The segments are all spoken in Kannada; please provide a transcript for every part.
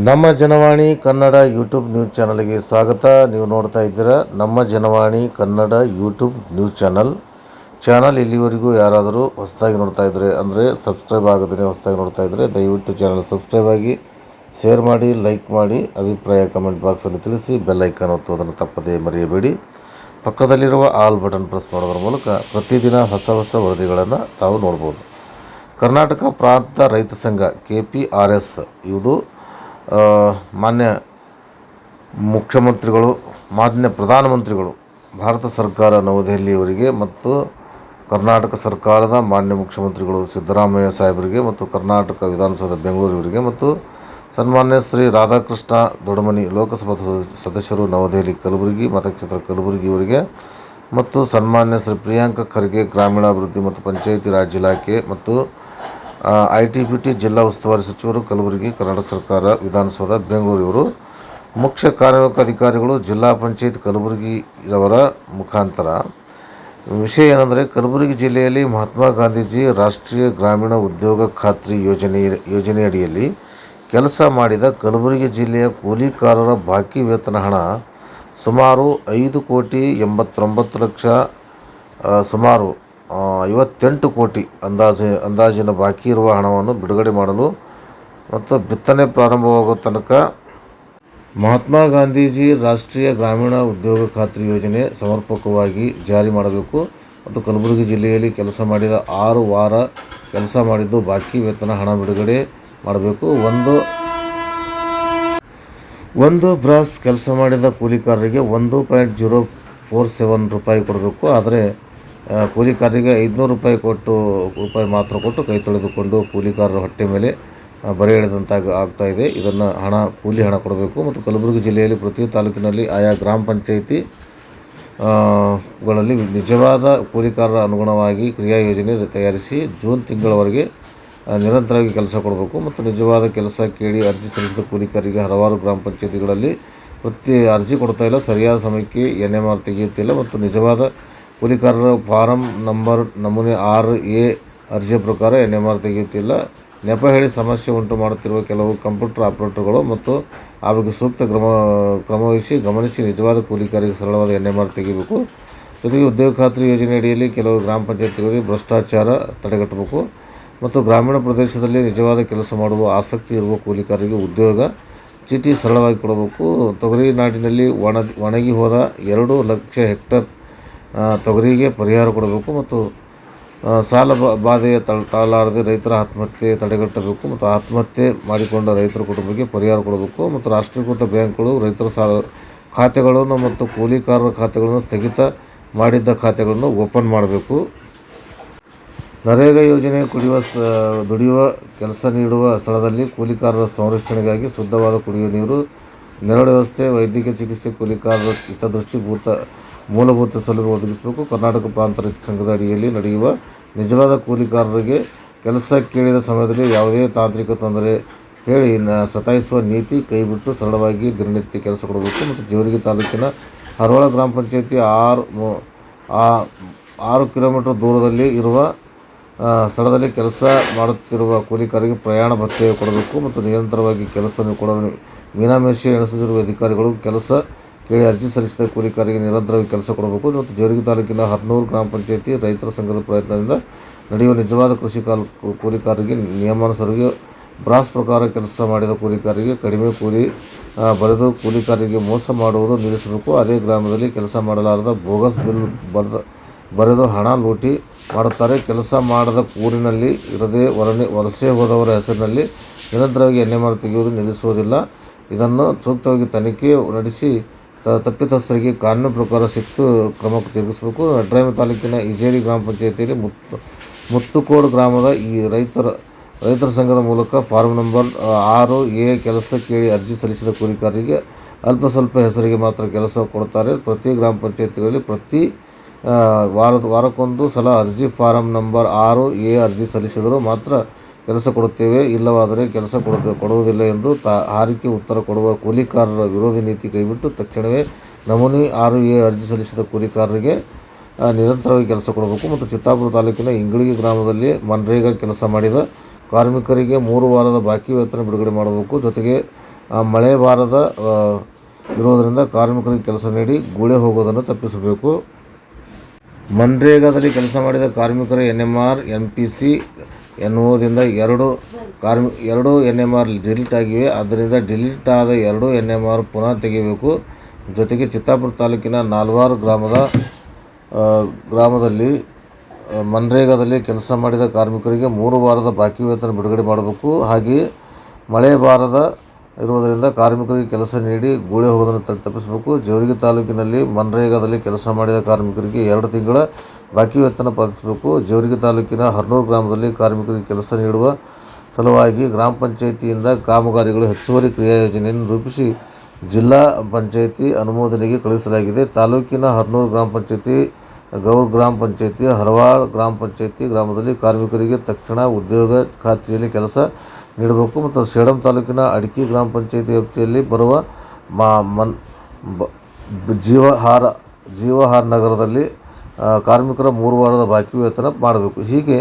ನಮ್ಮ ಜನವಾಣಿ ಕನ್ನಡ ಯೂಟ್ಯೂಬ್ ನ್ಯೂಸ್ ಚಾನಲ್ಗೆ ಸ್ವಾಗತ. ನೀವು ನೋಡ್ತಾ ಇದ್ದೀರಾ ನಮ್ಮ Janavani Kannada YouTube news channel. ಇಲ್ಲಿವರೆಗೂ ಯಾರಾದರೂ ಹೊಸದಾಗಿ ನೋಡ್ತಾ ಇದ್ದರೆ ಅಂದರೆ ಸಬ್ಸ್ಕ್ರೈಬ್ ಆಗದೇ ಹೊಸದಾಗಿ ನೋಡ್ತಾ ಇದ್ದರೆ ದಯವಿಟ್ಟು ಚಾನಲ್ ಸಬ್ಸ್ಕ್ರೈಬ್ ಆಗಿ, ಶೇರ್ ಮಾಡಿ, ಲೈಕ್ ಮಾಡಿ, ಅಭಿಪ್ರಾಯ ಕಮೆಂಟ್ ಬಾಕ್ಸಲ್ಲಿ ತಿಳಿಸಿ, ಬೆಲ್ ಐಕಾನ್ ಒತ್ತುವುದನ್ನು ತಪ್ಪದೇ ಮರೆಯಬೇಡಿ. ಪಕ್ಕದಲ್ಲಿರುವ ಆಲ್ ಬಟನ್ ಪ್ರೆಸ್ ಮಾಡೋದ್ರ ಮೂಲಕ ಪ್ರತಿದಿನ ಹೊಸ ವರದಿಗಳನ್ನು ತಾವು ನೋಡ್ಬೋದು. ಕರ್ನಾಟಕ ಪ್ರಾಂತ ರೈತ ಸಂಘ KPRS ಇದು ಮಾನ್ಯ ಮುಖ್ಯಮಂತ್ರಿಗಳು, ಮಾನ್ಯ ಪ್ರಧಾನಮಂತ್ರಿಗಳು, ಭಾರತ ಸರ್ಕಾರ ನವದೆಹಲಿಯವರಿಗೆ ಮತ್ತು ಕರ್ನಾಟಕ ಸರ್ಕಾರದ ಮಾನ್ಯ ಮುಖ್ಯಮಂತ್ರಿಗಳು ಸಿದ್ದರಾಮಯ್ಯ ಸಾಹೇಬರಿಗೆ ಮತ್ತು ಕರ್ನಾಟಕ ವಿಧಾನಸೌಧ ಬೆಂಗಳೂರಿವರಿಗೆ ಮತ್ತು ಸನ್ಮಾನ್ಯ ಶ್ರೀ ರಾಧಾಕೃಷ್ಣ ದೊಡ್ಡಮನಿ ಲೋಕಸಭಾ ಸದಸ್ಯರು ನವದೆಹಲಿ ಕಲಬುರಗಿ ಮತಕ್ಷೇತ್ರ ಕಲಬುರಗಿಯವರಿಗೆ ಮತ್ತು ಸನ್ಮಾನ್ಯ ಶ್ರೀ ಪ್ರಿಯಾಂಕ ಖರ್ಗೆ ಗ್ರಾಮೀಣಾಭಿವೃದ್ಧಿ ಮತ್ತು ಪಂಚಾಯಿತಿ ರಾಜ್ ಇಲಾಖೆ ಮತ್ತು ITBT ಜಿಲ್ಲಾ ಉಸ್ತುವಾರಿ ಸಚಿವರು ಕಲಬುರಗಿ ಕರ್ನಾಟಕ ಸರ್ಕಾರ ವಿಧಾನಸೌಧ ಬೆಂಗಳೂರಿವರು, ಮುಖ್ಯ ಕಾರ್ಯನಿರ್ವಾಹಕ ಅಧಿಕಾರಿಗಳು ಜಿಲ್ಲಾ ಪಂಚಾಯತ್ ಕಲಬುರಗಿಯವರ ಮುಖಾಂತರ ವಿಷಯ ಏನೆಂದರೆ, ಕಲಬುರಗಿ ಜಿಲ್ಲೆಯಲ್ಲಿ ಮಹಾತ್ಮ ಗಾಂಧೀಜಿ ರಾಷ್ಟ್ರೀಯ ಗ್ರಾಮೀಣ ಉದ್ಯೋಗ ಖಾತ್ರಿ ಯೋಜನೆಯಡಿಯಲ್ಲಿ ಕೆಲಸ ಮಾಡಿದ ಕಲಬುರಗಿ ಜಿಲ್ಲೆಯ ಕೂಲಿಕಾರರ ಬಾಕಿ ವೇತನ ಹಣ ಸುಮಾರು 5,89,00,000 ಸುಮಾರು 58 ಕೋಟಿ ಅಂದಾಜಿನ ಬಾಕಿ ಇರುವ ಹಣವನ್ನು ಬಿಡುಗಡೆ ಮಾಡಲು ಮತ್ತು ಬಿತ್ತನೆ ಪ್ರಾರಂಭವಾಗುವ ತನಕ ಮಹಾತ್ಮ ಗಾಂಧೀಜಿ ರಾಷ್ಟ್ರೀಯ ಗ್ರಾಮೀಣ ಉದ್ಯೋಗ ಖಾತ್ರಿ ಯೋಜನೆ ಸಮರ್ಪಕವಾಗಿ ಜಾರಿ ಮಾಡಬೇಕು ಮತ್ತು ಕಲಬುರಗಿ ಜಿಲ್ಲೆಯಲ್ಲಿ ಕೆಲಸ ಮಾಡಿದ 6 ವಾರ ಕೆಲಸ ಮಾಡಿದ್ದು ಬಾಕಿ ವೇತನ ಹಣ ಬಿಡುಗಡೆ ಮಾಡಬೇಕು. ಒಂದು ಬ್ರಾಸ್ ಕೆಲಸ ಮಾಡಿದ ಕೂಲಿಕಾರರಿಗೆ 1.047 ರೂಪಾಯಿ ಕೊಡಬೇಕು. ಆದರೆ ಕೂಲಿಕಾರರಿಗೆ 500 ರೂಪಾಯಿ ಮಾತ್ರ ಕೊಟ್ಟು ಕೈ ತೊಳೆದುಕೊಂಡು ಕೂಲಿಕಾರರ ಹೊಟ್ಟೆ ಮೇಲೆ ಬರೆ ಆಗ್ತಾಯಿದೆ. ಇದನ್ನು ಕೂಲಿ ಹಣ ಕೊಡಬೇಕು ಮತ್ತು ಕಲಬುರಗಿ ಜಿಲ್ಲೆಯಲ್ಲಿ ಪ್ರತಿ ತಾಲೂಕಿನಲ್ಲಿ ಆಯಾ ಗ್ರಾಮ ಪಂಚಾಯಿತಿ ಗಳಲ್ಲಿ ನಿಜವಾದ ಕೂಲಿಕಾರರ ಅನುಗುಣವಾಗಿ ಕ್ರಿಯಾ ಯೋಜನೆ ತಯಾರಿಸಿ ಜೂನ್ ತಿಂಗಳವರೆಗೆ ನಿರಂತರವಾಗಿ ಕೆಲಸ ಕೊಡಬೇಕು ಮತ್ತು ನಿಜವಾದ ಕೆಲಸ ಕೇಳಿ ಅರ್ಜಿ ಸಲ್ಲಿಸಿದ ಕೂಲಿಕಾರರಿಗೆ ಹಲವಾರು ಗ್ರಾಮ ಪಂಚಾಯಿತಿಗಳಲ್ಲಿ ಅರ್ಜಿ ಕೊಡ್ತಾ ಇಲ್ಲ, ಸರಿಯಾದ ಸಮಯಕ್ಕೆ NMR ತೆಗೆಯುತ್ತಿಲ್ಲ ಮತ್ತು ನಿಜವಾದ ಕೂಲಿಕಾರರ ಫಾರಂ ನಂಬರ್ ನಮೂನೆ 6A ಅರ್ಜಿಯ ಪ್ರಕಾರ NMR ತೆಗೆಯುತ್ತಿಲ್ಲ. ನೆಪ ಹೇಳಿ ಸಮಸ್ಯೆ ಉಂಟು ಮಾಡುತ್ತಿರುವ ಕೆಲವು ಕಂಪ್ಯೂಟರ್ ಆಪರೇಟರ್ಗಳು ಮತ್ತು ಆ ಬಗ್ಗೆ ಸೂಕ್ತ ಗಮನಿಸಿ ನಿಜವಾದ ಕೂಲಿಕಾರರಿಗೆ ಸರಳವಾದ NMR ತೆಗೆಯಬೇಕು. ಜೊತೆಗೆ ಉದ್ಯೋಗ ಖಾತ್ರಿ ಯೋಜನೆ ಅಡಿಯಲ್ಲಿ ಕೆಲವು ಗ್ರಾಮ ಪಂಚಾಯಿತಿಗಳಲ್ಲಿ ಭ್ರಷ್ಟಾಚಾರ ತಡೆಗಟ್ಟಬೇಕು ಮತ್ತು ಗ್ರಾಮೀಣ ಪ್ರದೇಶದಲ್ಲಿ ನಿಜವಾದ ಕೆಲಸ ಮಾಡುವ ಆಸಕ್ತಿ ಇರುವ ಕೂಲಿಕಾರರಿಗೆ ಉದ್ಯೋಗ ಚೀಟಿ ಸರಳವಾಗಿ ಕೊಡಬೇಕು. ತೊಗರಿ ನಾಡಿನಲ್ಲಿ ಒಣಗಿ ಹೋದ 2 ಲಕ್ಷ ಹೆಕ್ಟರ್ ತೊಗರಿಗೆ ಪರಿಹಾರ ಕೊಡಬೇಕು ಮತ್ತು ಸಾಲ ಬಾಧೆಯ ತಾಳಲಾರದೆ ರೈತರ ಆತ್ಮಹತ್ಯೆ ತಡೆಗಟ್ಟಬೇಕು ಮತ್ತು ಆತ್ಮಹತ್ಯೆ ಮಾಡಿಕೊಂಡ ರೈತರ ಕುಟುಂಬಕ್ಕೆ ಪರಿಹಾರ ಕೊಡಬೇಕು ಮತ್ತು ರಾಷ್ಟ್ರೀಕೃತ ಬ್ಯಾಂಕ್ಗಳು ರೈತರ ಖಾತೆಗಳನ್ನು ಮತ್ತು ಕೂಲಿಕಾರರ ಖಾತೆಗಳನ್ನು ಸ್ಥಗಿತ ಮಾಡಿದ್ದ ಖಾತೆಗಳನ್ನು ಓಪನ್ ಮಾಡಬೇಕು. ನರೇಗಾ ಯೋಜನೆ ದುಡಿಯುವ ಕೆಲಸ ನೀಡುವ ಸ್ಥಳದಲ್ಲಿ ಕೂಲಿಕಾರರ ಸಂರಕ್ಷಣೆಗಾಗಿ ಶುದ್ಧವಾದ ಕುಡಿಯುವ ನೀರು, ನೆರಳು ವ್ಯವಸ್ಥೆ, ವೈದ್ಯಕೀಯ ಚಿಕಿತ್ಸೆ, ಕೂಲಿಕಾರರ ಹಿತದೃಷ್ಟಿ ಮೂಲಭೂತ ಸೌಲಭ್ಯ ಒದಗಿಸಬೇಕು. ಕರ್ನಾಟಕ ಪ್ರಾಂತ ರೈತ ಸಂಘದ ಅಡಿಯಲ್ಲಿ ನಡೆಯುವ ನಿಜವಾದ ಕೂಲಿಕಾರರಿಗೆ ಕೆಲಸ ಕೇಳಿದ ಸಮಯದಲ್ಲಿ ಯಾವುದೇ ತಾಂತ್ರಿಕ ತೊಂದರೆ ಹೇಳಿ ಸತಾಯಿಸುವ ನೀತಿ ಕೈಬಿಟ್ಟು ಸರಳವಾಗಿ ದಿನನಿತ್ಯ ಕೆಲಸ ಕೊಡಬೇಕು ಮತ್ತು ಜೇವರ್ಗಿ ತಾಲೂಕಿನ ಹರವಳ ಗ್ರಾಮ ಪಂಚಾಯಿತಿ 6 ಕಿಲೋಮೀಟರ್ ದೂರದಲ್ಲಿ ಇರುವ ಸ್ಥಳದಲ್ಲಿ ಕೆಲಸ ಮಾಡುತ್ತಿರುವ ಕೂಲಿಕಾರರಿಗೆ ಪ್ರಯಾಣ ಭತ್ಯೆ ಕೊಡಬೇಕು ಮತ್ತು ನಿರಂತರವಾಗಿ ಕೆಲಸ ಕೊಡಲು ಮೀನಾಮೇಷ ಎಣಿಸದಿರುವ ಅಧಿಕಾರಿಗಳು ಕೆಲಸ ಕೇಳಿ ಅರ್ಜಿ ಸಲ್ಲಿಸಿದ ಕೂಲಿಕಾರರಿಗೆ ನಿರಂತರವಾಗಿ ಕೆಲಸ ಕೊಡಬೇಕು ಮತ್ತು ಜೇವರ್ಗಿ ತಾಲೂಕಿನ ಹರ್ನೂರು ಗ್ರಾಮ ಪಂಚಾಯಿತಿ ರೈತರ ಸಂಘದ ಪ್ರಯತ್ನದಿಂದ ನಡೆಯುವ ನಿಜವಾದ ಕೃಷಿ ಕೂಲಿಕಾರರಿಗೆ ನಿಯಮಾನುಸಾರವಾಗಿ ಬ್ರಾಸ್ ಪ್ರಕಾರ ಕೆಲಸ ಮಾಡಿದ ಕೂಲಿಕಾರರಿಗೆ ಕಡಿಮೆ ಕೂಲಿ ಬರೆದು ಕೂಲಿಕಾರರಿಗೆ ಮೋಸ ಮಾಡುವುದು ನಿಲ್ಲಿಸಬೇಕು. ಅದೇ ಗ್ರಾಮದಲ್ಲಿ ಕೆಲಸ ಮಾಡಲಾರದ ಬೋಗಸ್ ಬಿಲ್ ಬರೆದು ಹಣ ಲೂಟಿ ಮಾಡುತ್ತಾರೆ. ಕೆಲಸ ಮಾಡದ ಊರಿನಲ್ಲಿ ಇರದೆ ವಲಸೆ ಹೋದವರ ಹೆಸರಿನಲ್ಲಿ ನಿರಂತರವಾಗಿ NMR ತೆಗೆಯುವುದು ನಿಲ್ಲಿಸುವುದಿಲ್ಲ. ಇದನ್ನು ಸೂಕ್ತವಾಗಿ ತನಿಖೆ ನಡೆಸಿ ತಪ್ಪಿತಸ್ಥರಿಗೆ ಕಾನೂನು ಪ್ರಕಾರ ಕ್ರಮ ಜರುಗಿಸಬೇಕು. ನಟರಾಯನ ತಾಲೂಕಿನ ಇಜೇರಿ ಗ್ರಾಮ ಪಂಚಾಯಿತಿಯಲ್ಲಿ ಮುತ್ತುಕೋಡು ಗ್ರಾಮದ ಈ ರೈತರ ಸಂಘದ ಮೂಲಕ ಫಾರಂ ನಂಬರ್ 6A ಕೆಲಸ ಕೇಳಿ ಅರ್ಜಿ ಸಲ್ಲಿಸಿದ ಕೂಲಿಕಾರರಿಗೆ ಅಲ್ಪ ಸ್ವಲ್ಪ ಹೆಸರಿಗೆ ಮಾತ್ರ ಕೆಲಸ ಕೊಡುತ್ತಾರೆ. ಪ್ರತಿ ಗ್ರಾಮ ಪಂಚಾಯಿತಿಗಳಲ್ಲಿ ಪ್ರತಿ ವಾರಕ್ಕೊಂದು ಸಲ ಅರ್ಜಿ ಫಾರಂ ನಂಬರ್ 6A ಅರ್ಜಿ ಸಲ್ಲಿಸಿದರೂ ಮಾತ್ರ ಕೆಲಸ ಕೊಡುತ್ತೇವೆ, ಇಲ್ಲವಾದರೆ ಕೆಲಸ ಕೊಡುವುದಿಲ್ಲ ಎಂದು ಹಾರಿಕೆ ಉತ್ತರ ಕೊಡುವ ಕೂಲಿಕಾರರ ವಿರೋಧಿ ನೀತಿ ಕೈಬಿಟ್ಟು ತಕ್ಷಣವೇ ನಮೂನೆ 6A ಅರ್ಜಿ ಸಲ್ಲಿಸಿದ ಕೂಲಿಕಾರರಿಗೆ ನಿರಂತರವಾಗಿ ಕೆಲಸ ಕೊಡಬೇಕು ಮತ್ತು ಚಿತ್ತಾಪುರ ತಾಲೂಕಿನ ಇಂಗಳಗಿ ಗ್ರಾಮದಲ್ಲಿ ಮನ್ರೇಗಾ ಕೆಲಸ ಮಾಡಿದ ಕಾರ್ಮಿಕರಿಗೆ 3 ವಾರದ ಬಾಕಿ ವೇತನ ಬಿಡುಗಡೆ ಮಾಡಬೇಕು. ಜೊತೆಗೆ ಮಳೆ ಬಾರದ ಇರೋದರಿಂದ ಕಾರ್ಮಿಕರಿಗೆ ಕೆಲಸ ನೀಡಿ ಗುಳೆ ಹೋಗೋದನ್ನು ತಪ್ಪಿಸಬೇಕು. ಮನ್ರೇಗಾದಲ್ಲಿ ಕೆಲಸ ಮಾಡಿದ ಕಾರ್ಮಿಕರ NMR, NPC, NO ದಿಂದ ಎರಡು NMR ಡಿಲೀಟ್ ಆಗಿವೆ. ಆದ್ದರಿಂದ ಡಿಲೀಟ್ ಆದ 2 NMR ಪುನಃ ತೆಗೆಯಬೇಕು. ಜೊತೆಗೆ ಚಿತ್ತಾಪುರ ತಾಲೂಕಿನ ನಾಲ್ವಾರು ಗ್ರಾಮದಲ್ಲಿ ಮನ್ರೇಗಾದಲ್ಲಿ ಕೆಲಸ ಮಾಡಿದ ಕಾರ್ಮಿಕರಿಗೆ 3 ವಾರದ ಬಾಕಿ ವೇತನ ಬಿಡುಗಡೆ ಮಾಡಬೇಕು. ಹಾಗೆಯೇ ಮಳೆ ಬಾರದ ಇರುವುದರಿಂದ ಕಾರ್ಮಿಕರಿಗೆ ಕೆಲಸ ನೀಡಿ ಗೂಳೆ ಹೋಗೋದನ್ನು ತಪ್ಪಿಸಬೇಕು. ಜೇವರ್ಗಿ ತಾಲೂಕಿನಲ್ಲಿ ಮನ್ರೇಗಾದಲ್ಲಿ ಕೆಲಸ ಮಾಡಿದ ಕಾರ್ಮಿಕರಿಗೆ 2 ತಿಂಗಳ ಬಾಕಿ ವೇತನ ಪಾವತಿಸಬೇಕು. ಜೇವರ್ಗಿ ತಾಲೂಕಿನ ಹರ್ನೂರು ಗ್ರಾಮದಲ್ಲಿ ಕಾರ್ಮಿಕರಿಗೆ ಕೆಲಸ ನೀಡುವ ಸಲುವಾಗಿ ಗ್ರಾಮ ಪಂಚಾಯಿತಿಯಿಂದ ಕಾಮಗಾರಿಗಳು ಹೆಚ್ಚುವರಿ ಕ್ರಿಯಾಯೋಜನೆಯನ್ನು ರೂಪಿಸಿ ಜಿಲ್ಲಾ ಪಂಚಾಯಿತಿ ಅನುಮೋದನೆಗೆ ಕಳುಹಿಸಲಾಗಿದೆ. ತಾಲೂಕಿನ ಹರ್ನೂರು ಗ್ರಾಮ ಪಂಚಾಯಿತಿ, ಗೌರ್ ಗ್ರಾಮ ಪಂಚಾಯಿತಿ, ಹರವಾಳ್ ಗ್ರಾಮ ಪಂಚಾಯಿತಿ ಗ್ರಾಮದಲ್ಲಿ ಕಾರ್ಮಿಕರಿಗೆ ತಕ್ಷಣ ಉದ್ಯೋಗ ಖಾತ್ರಿಯಲ್ಲಿ ಕೆಲಸ ನೀಡಬೇಕು ಮತ್ತು ಸೇಡಂ ತಾಲೂಕಿನ ಅಡಕಿ ಗ್ರಾಮ ಪಂಚಾಯಿತಿ ವ್ಯಾಪ್ತಿಯಲ್ಲಿ ಬರುವ ಜೀವಹಾರ್ ನಗರದಲ್ಲಿ ಕಾರ್ಮಿಕರ 3 ವಾರದ ಬಾಕಿ ವೇತನ ಮಾಡಬೇಕು. ಹೀಗೆ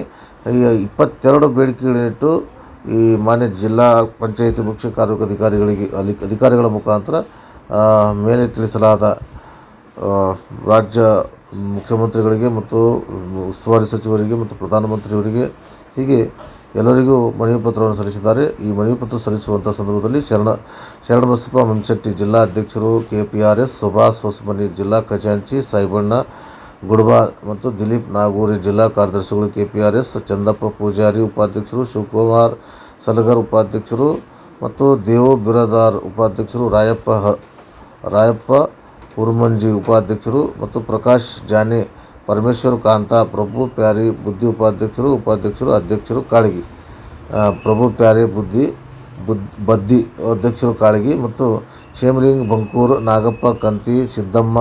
22 ಬೇಡಿಕೆಗಳನ್ನಿಟ್ಟು ಈ ಮಾನ್ಯ ಜಿಲ್ಲಾ ಪಂಚಾಯಿತಿ ಮುಖ್ಯ ಅಧಿಕಾರಿಗಳ ಮುಖಾಂತರ ಮೇಲೆ ತಿಳಿಸಲಾದ ರಾಜ್ಯ ಮುಖ್ಯಮಂತ್ರಿಗಳಿಗೆ ಮತ್ತು ಉಸ್ತುವಾರಿ ಸಚಿವರಿಗೆ ಮತ್ತು ಪ್ರಧಾನಮಂತ್ರಿಯವರಿಗೆ ಹೀಗೆ ಎಲ್ಲರಿಗೂ ಮನವಿ ಪತ್ರವನ್ನು ಸಲ್ಲಿಸಿದ್ದಾರೆ. ಈ ಮನವಿ ಪತ್ರ ಸಲ್ಲಿಸುವಂಥ ಸಂದರ್ಭದಲ್ಲಿ ಶರಣಬಸಪ್ಪ ಮಂಶೆಟ್ಟಿ ಜಿಲ್ಲಾ ಅಧ್ಯಕ್ಷರು, KPRS ಸುಭಾಷ್ ಹೊಸಮನಿ ಜಿಲ್ಲಾ ಖಜಾಂಚಿ, ಸಾಯಿಬಣ್ಣ ಗುಡ್ಬಾ ಮತ್ತು ದಿಲೀಪ್ ನಾಗೂರಿ ಜಿಲ್ಲಾ ಕಾರ್ಯದರ್ಶಿಗಳು, KPRS ಚಂದಪ್ಪ ಪೂಜಾರಿ ಉಪಾಧ್ಯಕ್ಷರು, ಶಿವಕುಮಾರ್ ಸಲಗರ್ ಉಪಾಧ್ಯಕ್ಷರು ಮತ್ತು ದೇವು ಬಿರಾದಾರ್ ಉಪಾಧ್ಯಕ್ಷರು, ರಾಯಪ್ಪ ಹುರ್ಮಂಜಿ ಉಪಾಧ್ಯಕ್ಷರು ಮತ್ತು ಪ್ರಕಾಶ್ ಜಾನೆ, ಪರಮೇಶ್ವರ್ ಕಾಂತ, ಪ್ರಭು ಪ್ಯಾರಿ ಬುದ್ಧಿ ಉಪಾಧ್ಯಕ್ಷರು, ಅಧ್ಯಕ್ಷರು ಕಾಳಗಿ, ಪ್ರಭು ಪ್ಯಾರಿ ಬದ್ದಿ ಅಧ್ಯಕ್ಷರು ಕಾಳಗಿ ಮತ್ತು ಶೇಮಲಿಂಗ್ ಬಂಕೂರ್, ನಾಗಪ್ಪ ಕಂತಿ, ಸಿದ್ದಮ್ಮ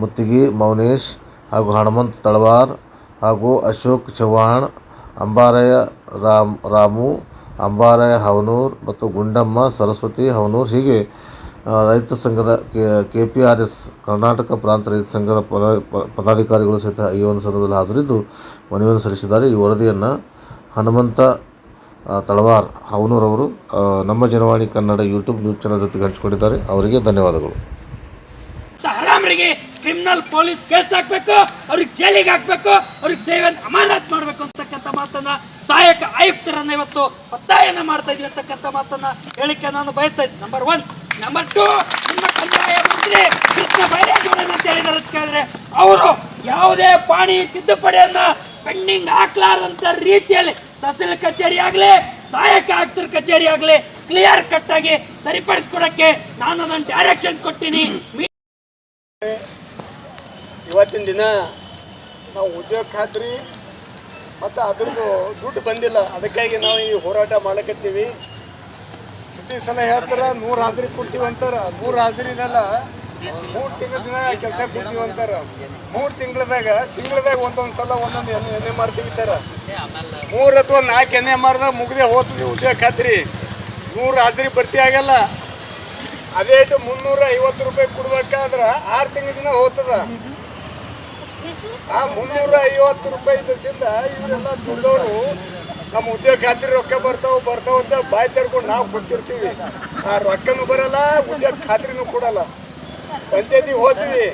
ಮುತ್ತಿಗಿ, ಮೌನೇಶ್ ಹಾಗೂ ಹನುಮಂತ್ ತಳವಾರ್ ಹಾಗೂ ಅಶೋಕ್ ಚವ್ಹಾಣ್, ಅಂಬಾರಾಯ ರಾಮು, ಅಂಬಾರಾಯ ಹವನೂರ್ ಮತ್ತು ಗುಂಡಮ್ಮ ಸರಸ್ವತಿ ಹವನೂರ್ ಹೀಗೆ ರೈತ ಸಂಘದ KPRS ಕರ್ನಾಟಕ ಪ್ರಾಂತ ರೈತ ಸಂಘದ ಪದಾಧಿಕಾರಿಗಳು ಸಹಿತ ಈ ಒಂದು ಸಂದರ್ಭದಲ್ಲಿ ಹಾಜರಿದ್ದು ಮನವಿಯನ್ನು ಸಲ್ಲಿಸಿದ್ದಾರೆ. ಈ ವರದಿಯನ್ನು ಹನುಮಂತ ತಳವಾರ್ ಹವನೂರವರು ನಮ್ಮ Janavani Kannada YouTube news channel ಜೊತೆಗೆ ಹಂಚಿಕೊಂಡಿದ್ದಾರೆ. ಅವರಿಗೆ ಧನ್ಯವಾದಗಳು. ಹರಾಮರಿಗೆ ಕ್ರಿಮಿನಲ್ ಪೊಲೀಸ್ ಕೇಸ್ ಹಾಕಬೇಕು, ಅವ್ರಿಗೆ ಜೈಲಿಗೆ ಹಾಕಬೇಕು, ಅವ್ರಿಗೆ ಸೇವೆಯನ್ನು ಅಮಾನತ್ ಮಾಡಬೇಕು ಅಂತಕ್ಕಂಥ ಮಾತನ್ನ ಸಹಾಯಕ ಆಯುಕ್ತರನ್ನ ಇವತ್ತು ಒತ್ತಾಯನ ಮಾಡ್ತಾ ಇದ್ವಿ ಅಂತಕ್ಕಂಥ ಮಾತನ್ನ ಹೇಳಿಕೆ ನಾನು ಬಯಸ್ತಾ ಇದ್ದೀನಿ. ನಂಬರ್ 1. ನಂಬರ್ 2, ನಿಮ್ಮ ಕಂದಾಯ ಮಂತ್ರಿ ಕೃಷ್ಣ ಬೈರೇಗೌಡ ಅಂತ ಹೇಳಿದಾರೆ ಅಂತ ಕೇಳಿದ್ರೆ ಅವರು ಯಾವುದೇ ಪಾಣಿ ತಿದ್ದುಪಡಿಯನ್ನ ಪೆಂಡಿಂಗ್ ಹಾಕ್ಲಾರ್ದಂತ ರೀತಿಯಲ್ಲಿ ತಹಸೀಲ್ ಕಚೇರಿ ಆಗಲಿ, ಸಹಾಯಕ ಆಯುಕ್ತರ ಕಚೇರಿ ಆಗಲಿ ಕ್ಲಿಯರ್ ಕಟ್ ಆಗಿ ಸರಿಪಡಿಸ್ಕೊಡಕ್ಕೆ ನಾನು ಅದನ್ನು ಡೈರೆಕ್ಷನ್ ಕೊಟ್ಟಿನಿ. ಇವತ್ತಿನ ದಿನ ನಾವು ಉದ್ಯೋಗ ಖಾತ್ರಿ ಮತ್ತು ಅದ್ರದ್ದು ದುಡ್ಡು ಬಂದಿಲ್ಲ, ಅದಕ್ಕಾಗಿ ನಾವು ಈ ಹೋರಾಟ ಮಾಡಕತ್ತೀವಿ. ಪ್ರತಿ ಸಲ ಹೇಳ್ತಾರೆ 100 ಹಾಜರಿ ಕೊಡ್ತೀವಿ ಅಂತಾರೆ. 100 ಹಾಜರಿನೆಲ್ಲ 3 ತಿಂಗಳ ದಿನ ಕೆಲಸ ಕೊಡ್ತೀವಿ ಅಂತಾರೆ. 3 ತಿಂಗಳದಾಗ ಒಂದೊಂದು ಸಲ ಒಂದೊಂದು NMR ತೆಗಿತಾರೆ. 3 ಅಥವಾ 4 NMRದಾಗ ಮುಗ್ದೇ ಹೋಗ್ತದೆ ಉದ್ಯೋಗ ಖಾತ್ರಿ. 100 ಹಾಜರಿ ಭರ್ತಿ ಆಗಲ್ಲ. ಅದೇ 350 ರೂಪಾಯಿ ಕೊಡ್ಬೇಕಾದ್ರೆ 6 ತಿಂಗಳ ದಿನ ಹೋಗ್ತದ. ಆ 350 ರೂಪಾಯಿ ದಸಿಂದ ಇವರೆಲ್ಲ ದುಡ್ಡವರು ನಮ್ಮ ಉದ್ಯೋಗ ಖಾತ್ರಿ ರೊಕ್ಕ ಬರ್ತಾವ ಅಂತ ಬಾಯಿ ತೆರ್ಕೊಂಡು ನಾವು ಕೊಡ್ತಿರ್ತೀವಿ. ಆ ರೊಕ್ಕನೂ ಬರಲ್ಲ, ಉದ್ಯೋಗ ಖಾತ್ರಿನೂ ಕೊಡಲ್ಲ. ಪಂಚಾಯತಿಗೆ ಹೋಗ್ತೀವಿ,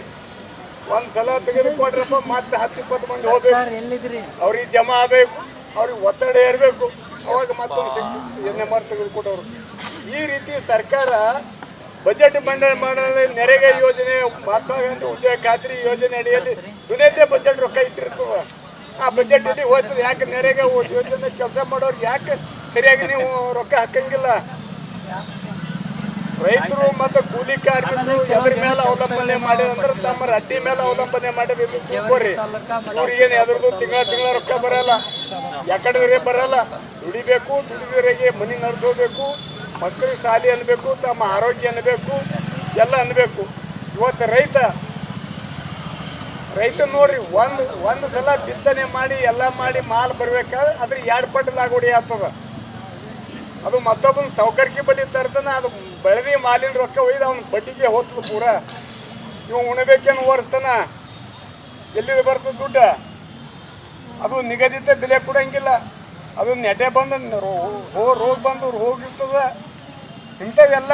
ಒಂದು ಸಲ ತೆಗೆದುಕೊಟ್ರಪ್ಪ ಮತ್ತೆ 10-20 ಮಂದಿ ಹೋಗ್ಬೇಕು, ಅವ್ರಿಗೆ ಜಮಾ ಆಗಬೇಕು, ಅವ್ರಿಗೆ ಒತ್ತಡ ಇರಬೇಕು, ಅವಾಗ ಮತ್ತೊಂದು NMR ತೆಗೆದುಕೊಟ್ಟವ್ರು. ಈ ರೀತಿ ಸರ್ಕಾರ ಬಜೆಟ್ ಮಂಡನೆ ಮಾಡಲು ನರೇಗಾ ಯೋಜನೆ, ಮಹಾತ್ಮ ಗಾಂಧಿ ಉದ್ಯೋಗ ಖಾತ್ರಿ ಯೋಜನೆ ಅಡಿಯಲ್ಲಿ ದುನಿಯದೇ ಬಜೆಟ್ ರೊಕ್ಕ ಇಟ್ಟಿರ್ತದೆ. ಆ ಬಜೆಟ್ ಇಲ್ಲಿ ಹೋಗ್ತದೆ. ಯಾಕೆ ನರೇಗಾ ಯೋಜನೆ ಕೆಲಸ ಮಾಡೋರಿಗೆ ಯಾಕೆ ಸರಿಯಾಗಿ ನೀವು ರೊಕ್ಕ ಹಾಕಂಗಿಲ್ಲ? ರೈತರು ಮತ್ತು ಕೂಲಿ ಕಾರ್ಮಿಕರು ಎದ್ರ ಮೇಲೆ ಅವಲಂಬನೆ ಮಾಡಿದಂದ್ರೆ ತಮ್ಮ ರಡ್ಡಿ ಮೇಲೆ ಅವಲಂಬನೆ ಮಾಡಿದ್ರು ತಿಳ್ಕೊರಿ. ಇವ್ರಿಗೇನು ಎದ್ರದ್ದು ತಿಂಗಳ ರೊಕ್ಕ ಬರಲ್ಲ, ಯಾಕಡೆ ಬರಲ್ಲ. ದುಡಿಬೇಕು, ದುಡಿದವರಿಗೆ ಮನೆ ನಡೆಸೋಬೇಕು, ಮಕ್ಕಳಿಗೆ ಶಾಲೆ ಅನ್ಬೇಕು, ತಮ್ಮ ಆರೋಗ್ಯ ಅನ್ಬೇಕು, ಎಲ್ಲ ಅನ್ಬೇಕು. ಇವತ್ತು ರೈತ ನೋಡ್ರಿ, ಒಂದು ಸಲ ಬಿತ್ತನೆ ಮಾಡಿ ಎಲ್ಲ ಮಾಡಿ ಮಾಲ್ ಬರ್ಬೇಕಾದ್ರೆ ಅದ್ರ 2 ಪಟ್ಟು ಲಾಗೋಡಿ ಆಗ್ತದ. ಅದು ಮತ್ತೊಬ್ಬನ ಸೌಕರ್ಯ ಬಲಿ ತರ್ತಾನ, ಅದು ಬೆಳೆದಿ ಮಾಲಿನ ರೊಕ್ಕ ಒಯ್ದು ಅವ್ನ ಬಡ್ಡಿಗೆ ಹೋಗ್ತದೆ ಪೂರ. ಇವು ಉಣಬೇಕೇನು ಓಡಿಸ್ತಾನ, ಎಲ್ಲಿದೆ ಬರ್ತದೆ ದುಡ್ಡು? ಅದು ನಿಗದಿತ ಬೆಲೆ ಕೊಡಂಗಿಲ್ಲ. ಅದು ನೆಟೆ ಬಂದು ರೋಗ ಬಂದು ಹೋಗಿರ್ತದ. ಇಂಥವೆಲ್ಲ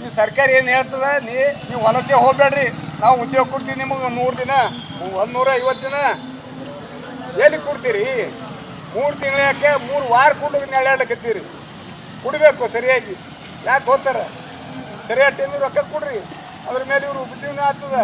ಈ ಸರ್ಕಾರ ಏನು ಹೇಳ್ತದ ನೀವು ವಲಸೆ ಹೋಗ್ಬೇಡ್ರಿ, ನಾವು ಉದ್ಯೋಗ ಕೊಡ್ತೀವಿ ನಿಮಗೆ 100 ದಿನ 150 ದಿನ ಎಲ್ಲಿ ಕೊಡ್ತೀರಿ? 3 ತಿಂಗಳು ಯಾಕೆ 3 ವಾರ ಕೊಡೋದು ನೆಳೆಯಾಡಕತ್ತೀರಿ. ಕುಡಬೇಕು ಸರಿಯಾಗಿ, ಯಾಕೆ ಹೋಗ್ತಾರೆ? ಸರಿಯಾದ ಟೈಮಿಗೆ ರೊಕ್ಕ ಕೊಡ್ರಿ, ಅದ್ರ ಮೇಲೆ ಇವ್ರು ಉಪಜೀವನ ಆಗ್ತದ.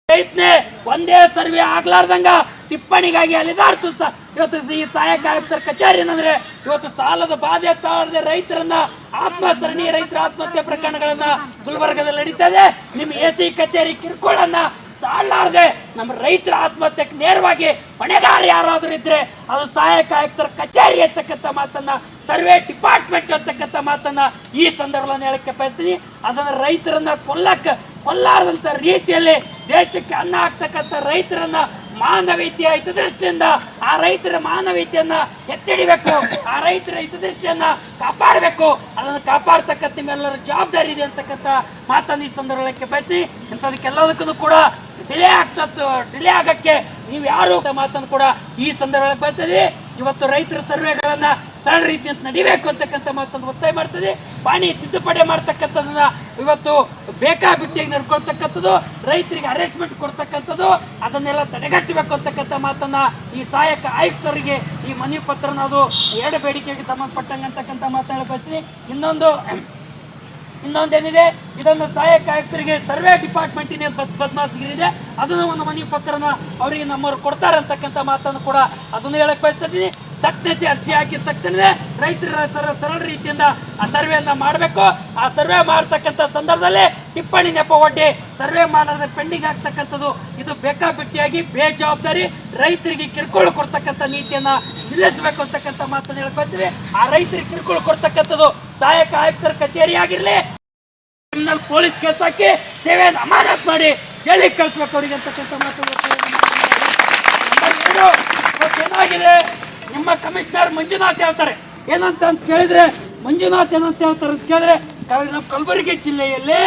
ರೈತನೇ ಒಂದೇ ಸರ್ವೆ ಆಗ್ಲಾರ್ದಂಗ ಟಿಪ್ಪಣಿಗಾಗಿ ಅಲಿದಾಡ್ತು ಇವತ್ತು ಈ ಸಹಾಯಕ ಆಯುಕ್ತರ ಕಚೇರಿ ಏನಂದ್ರೆ ಇವತ್ತು ಸಾಲದ ಬಾಧೆ ತಾಳದೆ ರೈತರನ್ನ ಆತ್ಮಹತ್ಯೆ ರೈತರ ಆತ್ಮಹತ್ಯೆ ಪ್ರಕರಣಗಳನ್ನ ಗುಲ್ಬರ್ಗದಲ್ಲಿ ನಡೀತಾ ಇದೆ. ನಿಮ್ಮ AC ಕಚೇರಿ ಕಿರ್ಕೊಳ್ಳನ್ನ ತಾಳಲಾರದೆ ನಮ್ಮ ರೈತರ ಆತ್ಮಹತ್ಯೆಗೆ ನೇರವಾಗಿ ಹೊಣೆಗಾರ ಯಾರಾದ್ರೂ ಇದ್ರೆ ಅದು ಸಹಾಯಕ ಆಯುಕ್ತರ ಕಚೇರಿ ಅಂತಕ್ಕಂಥ ಮಾತನ್ನ, ಸರ್ವೆ ಡಿಪಾರ್ಟ್ಮೆಂಟ್ ಅಂತಕ್ಕಂಥ ಮಾತನ್ನ ಈ ಸಂದರ್ಭದಲ್ಲಿ ಹೇಳಕ್ಕೆ ಬಯಸ್ತೀನಿ. ಅದನ್ನ ರೈತರನ್ನ ಕೊಲ್ಲಾರದಂತ ರೀತಿಯಲ್ಲಿ ದೇಶಕ್ಕೆ ಅನ್ನ ಹಾಕ್ತಕ್ಕಂಥ ರೈತರನ್ನ ಮಾನವೀಯತೆಯ ಹಿತದೃಷ್ಟಿಯಿಂದ ಆ ರೈತರ ಮಾನವೀಯತೆಯನ್ನ ಎತ್ತಿಡಿಬೇಕು, ಆ ರೈತರ ಹಿತದೃಷ್ಟಿಯನ್ನ ಕಾಪಾಡಬೇಕು. ಅದನ್ನು ಕಾಪಾಡ್ತಕ್ಕಂಥ ನಿಮ್ಮೆಲ್ಲರ ಜವಾಬ್ದಾರಿ ಇದೆ ಅಂತಕ್ಕಂಥ ಮಾತನ್ನು ಈ ಸಂದರ್ಭಕ್ಕೆ ಬಯಸ್ತೀನಿ. ಇಂಥದಕ್ಕೆಲ್ಲದಕ್ಕೂ ಕೂಡ ಡಿಲೇ ಆಗಕ್ಕೆ ನೀವು ಯಾರು ಮಾತನ್ನು ಕೂಡ ಈ ಸಂದರ್ಭದಲ್ಲಿ ಬಯಸ್ತೀವಿ. ಇವತ್ತು ರೈತರ ಸರ್ವೆಗಳನ್ನ ಸರಳ ರೀತಿಯಂತ ನಡಿಬೇಕು ಅಂತಕ್ಕಂಥ ಮಾತನ್ನು ಒತ್ತಾಯ ಮಾಡ್ತದೆ. ಪಾಣಿ ತಿದ್ದುಪಡಿ ಮಾಡ್ತಕ್ಕಂಥದ್ದನ್ನ ಇವತ್ತು ಬೇಕಾಬಿಟ್ಟಿಯಾಗಿ ನಡ್ಕೊಳ್ತಕ್ಕಂಥದ್ದು, ರೈತರಿಗೆ ಅರೆಸ್ಟ್ಮೆಂಟ್ ಕೊಡ್ತಕ್ಕಂಥದ್ದು, ಅದನ್ನೆಲ್ಲ ತಡೆಗಟ್ಟಬೇಕು ಅಂತಕ್ಕಂಥ ಮಾತನ್ನ ಈ ಸಹಾಯಕ ಆಯುಕ್ತರಿಗೆ ಈ ಮನವಿ ಪತ್ರನ ಅದು 2 ಬೇಡಿಕೆಗೆ ಸಂಬಂಧಪಟ್ಟಂಗೆ ಅಂತಕ್ಕಂಥ ಮಾತನ್ನ ಬಯಸ್ತೀನಿ. ಇನ್ನೊಂದೇನಿದೆ, ಇದನ್ನು ಸಹಾಯಕ ಆಯುಕ್ತರಿಗೆ ಸರ್ವೆ ಡಿಪಾರ್ಟ್ಮೆಂಟಿನ ಬದ್ಮಾಸಿಗಿರಿದೆ, ಅದನ್ನು ಒಂದು ಮನವಿ ಪತ್ರನ ಅವರಿಗೆ ನಮ್ಮವರು ಕೊಡ್ತಾರೆ ಅಂತಕ್ಕಂಥ ಮಾತನ್ನು ಕೂಡ ಅದನ್ನು ಹೇಳಕ್ ಬಯಸ್ತಿದ್ದೀನಿ. ಸಕ್ನೆಸಿ ಅರ್ಜಿ ಹಾಕಿದ ತಕ್ಷಣ ರೈತರ ಸರಳ ರೀತಿಯಿಂದ ಆ ಸರ್ವೆಯನ್ನ ಮಾಡಬೇಕು. ಆ ಸರ್ವೆ ಮಾಡ್ತಕ್ಕಂಥ ಸಂದರ್ಭದಲ್ಲಿ ಟಿಪ್ಪಣಿ ನೆಪ ಒಡ್ಡಿ ಸರ್ವೆ ಮಾಡೋದ್ರೆ ಪೆಂಡಿಂಗ್ ಆಗ್ತಕ್ಕಂಥದ್ದು ಇದು ಬೇಕಾಬಿಟ್ಟಿಯಾಗಿ ಬೇಜವಾಬ್ದಾರಿ, ರೈತರಿಗೆ ಕಿರುಕುಳ ಕೊಡ್ತಕ್ಕಂಥ ನೀತಿಯನ್ನ ನಿಲ್ಲಿಸಬೇಕು ಅಂತಕ್ಕಂಥ ಮಾತನ್ನು ಹೇಳಕ್ ಬಯಸ್ತೀವಿ. ಆ ರೈತರಿಗೆ ಕಿರುಕುಳ ಕೊಡ್ತಕ್ಕಂಥದ್ದು ಸಹಾಯಕ ಆಯುಕ್ತರ ಕಚೇರಿ ಆಗಿರ್ಲಿ, ಕ್ರಿಮಿನಲ್ ಪೊಲೀಸ್ ಕೇಸ್ ಹಾಕಿ ಸೇವೆಯನ್ನು ಅಮಾನತ್ ಮಾಡಿ ಜೈಲಿಗೆ ಕಳಿಸ್ಬೇಕು ಅವರಿಗೆ ಅಂತಕ್ಕಂಥ ಮಾತನ್ನು ಏನಾಗಿದೆ. ನಿಮ್ಮ ಕಮಿಷನರ್ ಮಂಜುನಾಥ್ ಹೇಳ್ತಾರೆ ಏನಂತ ಕೇಳಿದ್ರೆ, ಮಂಜುನಾಥ್ ಏನಂತ ಹೇಳ್ತಾರೆ ಅಂತ ಕೇಳಿದ್ರೆ, ನಮ್ಮ ಕಲಬುರಗಿ ಜಿಲ್ಲೆಯಲ್ಲಿ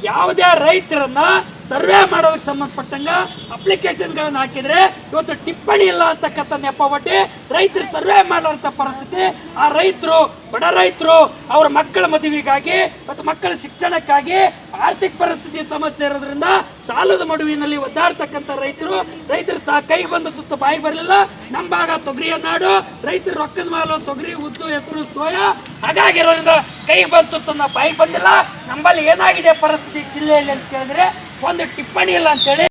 ಯಾವುದೇ ರೈತರನ್ನ ಸರ್ವೆ ಮಾಡೋದಕ್ಕೆ ಸಂಬಂಧಪಟ್ಟಂಗ ಅಪ್ಲಿಕೇಶನ್ಗಳನ್ನ ಹಾಕಿದ್ರೆ ಇವತ್ತು ಟಿಪ್ಪಣಿ ಇಲ್ಲ ಅಂತಕ್ಕಂಥ ನೆಪ ಒಡ್ಡಿ ರೈತರು ಸರ್ವೆ ಮಾಡುವಂಥ ಪರಿಸ್ಥಿತಿ. ಆ ರೈತರು, ಬಡ ರೈತರು, ಅವರ ಮಕ್ಕಳ ಮದುವೆಗಾಗಿ ಮತ್ತು ಮಕ್ಕಳ ಶಿಕ್ಷಣಕ್ಕಾಗಿ ಆರ್ಥಿಕ ಪರಿಸ್ಥಿತಿ ಸಮಸ್ಯೆ ಇರೋದ್ರಿಂದ ಸಾಲದ ಮಡುವಿನಲ್ಲಿ ಒದ್ದಾಡ್ತಕ್ಕಂಥ ರೈತರು ಸಹ ಕೈಗೆ ಬಂದ ತುತ್ತು ಬಾಯಿಗೆ ಬರಲಿಲ್ಲ. ನಮ್ಮ ಭಾಗ ತೊಗರಿಯ ನಾಡು, ರೈತರು ರೊಕ್ಕದ ಮಾಲು ತೊಗರಿ, ಉದ್ದು, ಹೆಸರು, ಸೋಯಾ ಹಾಗಾಗಿರೋದ್ರಿಂದ ಕೈಗೆ ಬಂದ ತುತ್ತನ್ನ ಬಾಯಿಗೆ ಬಂದಿಲ್ಲ. ನಮ್ಮಲ್ಲಿ ಏನಾಗಿದೆ ಪರಿಸ್ಥಿತಿ ಜಿಲ್ಲೆಯಲ್ಲಿ ಅಂತ ಕೇಳಿದ್ರೆ, ಒಂದು ಟಿಪ್ಪಣಿ ಇಲ್ಲ ಅಂತೇಳಿ